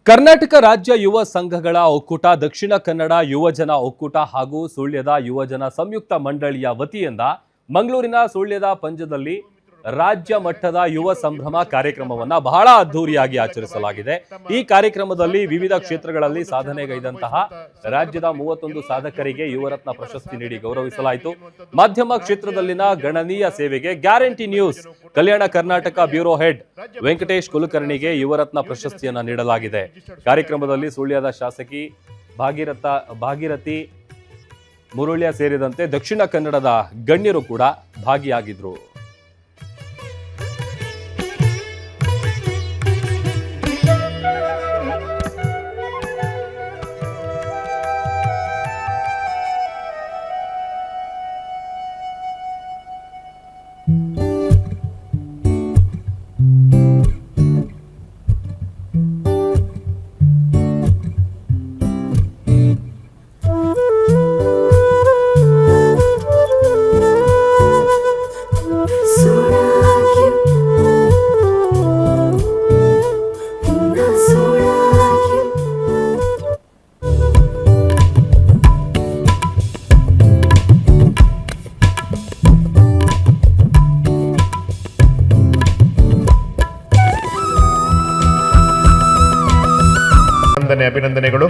ಕರ್ನಾಟಕ ರಾಜ್ಯ ಯುವ ಸಂಘಗಳ ಒಕ್ಕೂಟ, ದಕ್ಷಿಣ ಕನ್ನಡ ಯುವಜನ ಒಕ್ಕೂಟ ಹಾಗೂ ಸುಳ್ಯದ ಯುವಜನ ಸಂಯುಕ್ತ ಮಂಡಳಿಯ ವತಿಯಿಂದ ಮಂಗಳೂರಿನ ಸುಳ್ಯದ ಪಂಜದಲ್ಲಿ ರಾಜ್ಯ ಮಟ್ಟದ ಯುವ ಸಂಭ್ರಮ ಕಾರ್ಯಕ್ರಮವನ್ನ ಬಹಳ ಅದ್ದೂರಿಯಾಗಿ ಆಚರಿಸಲಾಗಿದೆ. ಈ ಕಾರ್ಯಕ್ರಮದಲ್ಲಿ ವಿವಿಧ ಕ್ಷೇತ್ರಗಳಲ್ಲಿ ಸಾಧನೆಗೈದಂತಹ ರಾಜ್ಯದ 31 ಸಾಧಕರಿಗೆ ಯುವರತ್ನ ಪ್ರಶಸ್ತಿ ನೀಡಿ ಗೌರವಿಸಲಾಯಿತು. ಮಾಧ್ಯಮ ಕ್ಷೇತ್ರದಲ್ಲಿನ ಗಣನೀಯ ಸೇವೆಗೆ guarantee news Kalyana Karnataka bureau head Venkatesh ಕುಲಕರ್ಣಿಗೆ Yuvarathna ಪ್ರಶಸ್ತಿಯನ್ನ ನೀಡಲಾಗಿದೆ. ಕಾರ್ಯಕ್ರಮದಲ್ಲಿ ಸುಳ್ಯದ ಶಾಸಕಿ ಭಾಗೀರಥಿ ಮುರುಳ್ಯ ಸೇರಿದಂತೆ ದಕ್ಷಿಣ ಕನ್ನಡದ ಗಣ್ಯರು ಕೂಡ ಭಾಗಿಯಾಗಿದ್ರು. ಅಭಿನಂದನೆಗಳು.